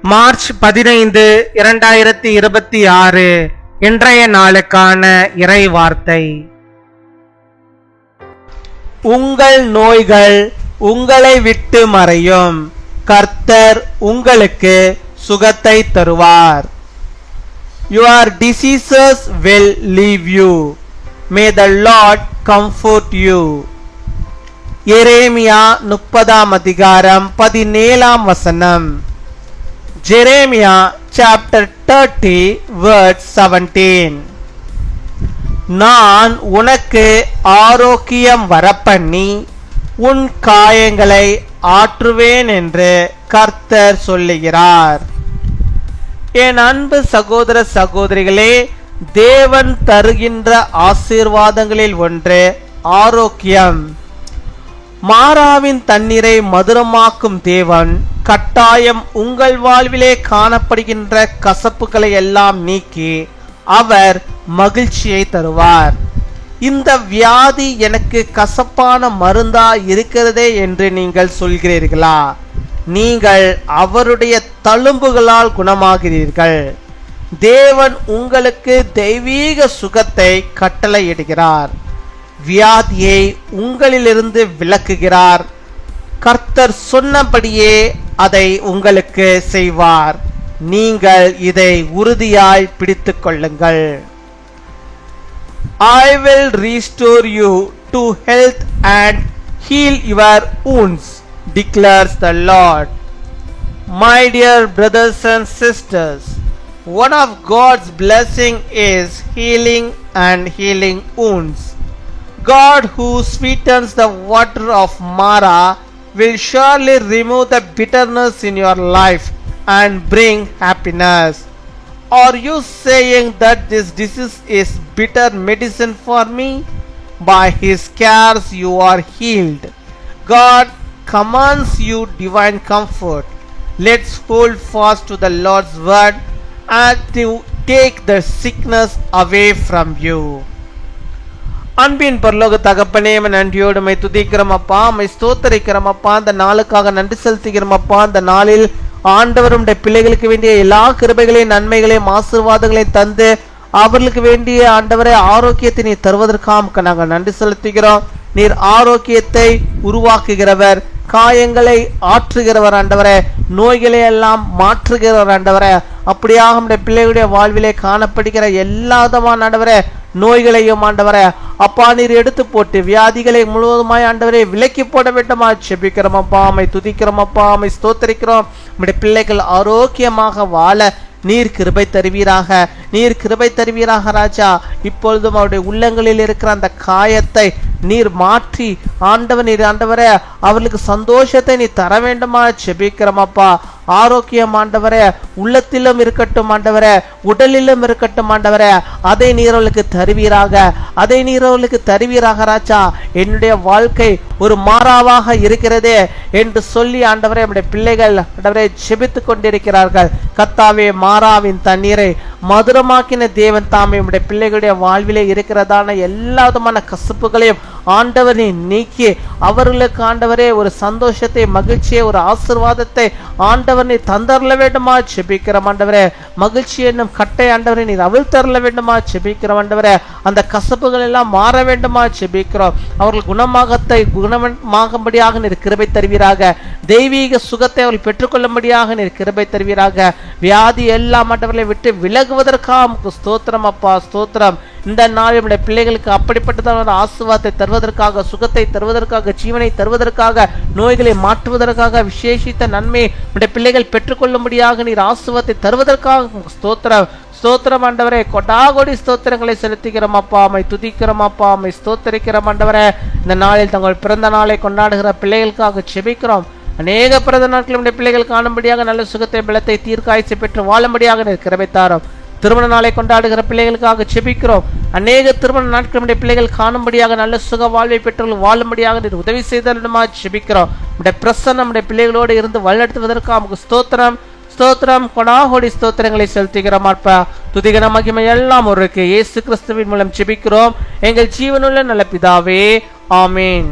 March 15, 2026 இன்றைய நாளுக்கான இறை வார்த்தை. உங்கள் நோய்கள் உங்களை விட்டு மறையும், கர்த்தர் உங்களுக்கு சுகத்தை தருவார். Your diseases will leave you. May the Lord comfort you. எரேமியா 30 அதிகாரம் 17 வசனம். Jeremiah chapter 30 verse 17. நான் உனக்கு ஆரோக்கியம் வரப்பண்ணி உன் காயங்களை ஆற்றுவேன் என்று கர்த்தர் சொல்லுகிறார். என் அன்பு சகோதர சகோதரிகளே, தேவன் தருகின்ற ஆசீர்வாதங்களில் ஒன்று ஆரோக்கியம். மாறாவின் தண்ணீரை மதுரமாக்கும் தேவன் கட்டாயம் உங்கள் வாழ்விலே காணப்படுகின்ற கசப்புகளை எல்லாம் நீக்கி அவர் மகிழ்ச்சியை தருவார். இந்த வியாதி எனக்கு கசப்பான மருந்தா இருக்கிறதே என்று நீங்கள் சொல்கிறீர்களா? நீங்கள் அவருடைய தழும்புகளால் குணமாகிறீர்கள். தேவன் உங்களுக்கு தெய்வீக சுகத்தை கட்டளையிடுகிறார். வியாதியை உங்களிலிருந்து விலக்குகிறார். கர்த்தர் சொன்னபடியே அதை உங்களுக்கு செய்வார். நீங்கள் இதை உறுதியாய் பிடித்துக் கொள்ளுங்கள். I will restore you to health and heal your wounds, declares the Lord. My dear brothers and sisters, one of God's blessing is healing and healing wounds. God who sweetens the water of Mara will surely remove the bitterness in your life and bring happiness. Are you saying that this disease is bitter medicine for me? By his cares you are healed. God commands you divine comfort. Let's hold fast to the Lord's word and to take the sickness away from you. அன்பின் பரலோக தகப்பனே, நன்றியோடு my துதிக்கிறோம் அப்பா, my ஸ்தோத்தரிக்கிறோம் அப்பா. அந்த நாளுக்காக நன்றி செலுத்துகிறோம் அப்பா. அந்த நாளில் ஆண்டவருடைய பிள்ளைகளுக்கு வேண்டிய எல்லா கிருபைகளையும் நன்மைகளையும் ஆசீர்வாதங்களையும் தந்து அவர்களுக்கு வேண்டிய ஆண்டவரை ஆரோக்கியத்தை நீர் தருவதற்காக நாங்கள் நன்றி செலுத்துகிறோம். நீர் ஆரோக்கியத்தை உருவாக்குகிறவர், காயங்களை ஆற்றுகிறவர் ஆண்டவரே, நோய்களை எல்லாம் மாற்றுகிறவர் ஆண்டவரே. அப்படியாக நம்முடைய பிள்ளைகளுடைய வாழ்விலே காணப்படுகிற எல்லா விதமான ஆண்டவரே நோய்களையும் ஆண்டவரே அப்பா நீர் எடுத்து போட்டு வியாதிகளை முழுவதுமாய் ஆண்டவரே விலக்கி போட வேண்டுமா செபிக்கிறோம் அப்பா. அம்மை துதிக்கிறோம் அப்பா, அம்மை ஸ்தோத்தரிக்கிறோம். நம்முடைய பிள்ளைகள் ஆரோக்கியமாக வாழ நீர் கிருபை தருவீராக, நீர் கிருபை தருவீராக ராஜா. இப்பொழுதும் அவருடைய உள்ளங்களில் இருக்கிற அந்த காயத்தை நீர் மாற்றி ஆண்டவர் நீர் ஆண்டவரே அவர்களுக்கு சந்தோஷத்தை நீ தர வேண்டுமா செபிக்கிறோம் அப்பா. ஆரோக்கியம் ஆண்டவரே உள்ளத்திலும் இருக்கட்டும் ஆண்டவரே, உடலிலும் இருக்கட்டும் ஆண்டவரே. அதை நீர் அவர்களுக்கு தருவீராக, அதை நீர் அவர்களுக்கு தருவீராக ராஜா. என்னுடைய வாழ்க்கை ஒரு மாறாவாக இருக்கிறதே என்று சொல்லி ஆண்டவரே நம்முடைய பிள்ளைகள் ஆண்டவரே ஜெபித்து கொண்டிருக்கிறார்கள். கர்த்தாவே, மாறாவின் தண்ணீரை மதுரமாக்கின தேவன் தாமே நம்முடைய பிள்ளைகளுடைய வாழ்விலே இருக்கிறதான எல்லா விதமான கசப்புகளையும் ஆண்டவரை நீக்கி அவர்களுக்கு ஆண்டவரே ஒரு சந்தோஷத்தை, மகிழ்ச்சியை, ஒரு ஆசீர்வாதத்தை ஆண்டவரை தந்தரல வேண்டுமா செபிக்கிறோம் ஆண்டவரே. மகிழ்ச்சி என்னும் கட்டை ஆண்டவரை நீர் அவிழ் தரல வேண்டுமா செபிக்கிறோம் ஆண்டவரே. அந்த கசப்புகள் எல்லாம் மாற வேண்டுமா செபிக்கிறோம். அவர்கள் குணமாகும்படியாக நீர் கிருபை தருவீராக. தெய்வீக சுகத்தை அவர்கள் பெற்றுக்கொள்ளும்படியாக நீர் கிருபை தருவீராக. வியாதி எல்லாம் ஆண்டவர்களை விட்டு விலகுவதற்காக ஸ்தோத்திரம் அப்பா, ஸ்தோத்திரம். இந்த நாள் நம்முடைய பிள்ளைகளுக்கு அப்படிப்பட்டதான ஆசீர்வாதத்தை தருவதற்காக, சுகத்தை தருவதற்காக, ஜீவனை தருவதற்காக, நோய்களை மாற்றுவதற்காக, விசேஷித்த நன்மை நம்முடைய பிள்ளைகள் பெற்றுக்கொள்ளும்படியாக நீர் ஆசீர்வாதத்தை தருவதற்காக ஸ்தோத்திரம், ஸ்தோத்திரம் ஆண்டவரே. கொடாகோடி ஸ்தோத்திரங்களை செலுத்துகிறோம் அப்பா, அம்மை துதிக்கிறோம் அப்பா, அம்மை ஸ்தோத்தரிக்கிறோம் ஆண்டவரே. இந்த நாளில் தங்கள் பிறந்த நாளை கொண்டாடுகிற பிள்ளைகளுக்காக செபிக்கிறோம். அநேக பிறந்த நாட்கள் நம்முடைய பிள்ளைகள் காணும்படியாக நல்ல சுகத்தை, பலத்தை, தீர்க்காயத்தை பெற்று வாழும்படியாக நீர் கிருபை தாரும். திருமண நாளை கொண்டாடுகிற பிள்ளைகளுக்காக செபிக்கிறோம். அநேக திருமண நாட்கள் நம்முடைய பிள்ளைகள் காணும்படியாக நல்ல சுக வாழ்வை பெற்றவர்கள் வாழும்படியாக நீர் உதவி செய்தலுமா செபிக்கிறோம். நம்முடைய பிரசன்னம் நம்முடைய பிள்ளைகளோடு இருந்து வழிநடத்துவதற்கு நமக்கு ஸ்தோத்திரம், ஸ்தோத்திரம், கொடாகோடி ஸ்தோத்திரங்களை செலுத்துகிறோம் அப்பா. துதிகன மகிமை எல்லாம் ஒருக்கு இயேசு கிறிஸ்துவின் மூலம் செபிக்கிறோம் எங்கள் ஜீவனுள்ள நல்ல பிதாவே, ஆமீன்.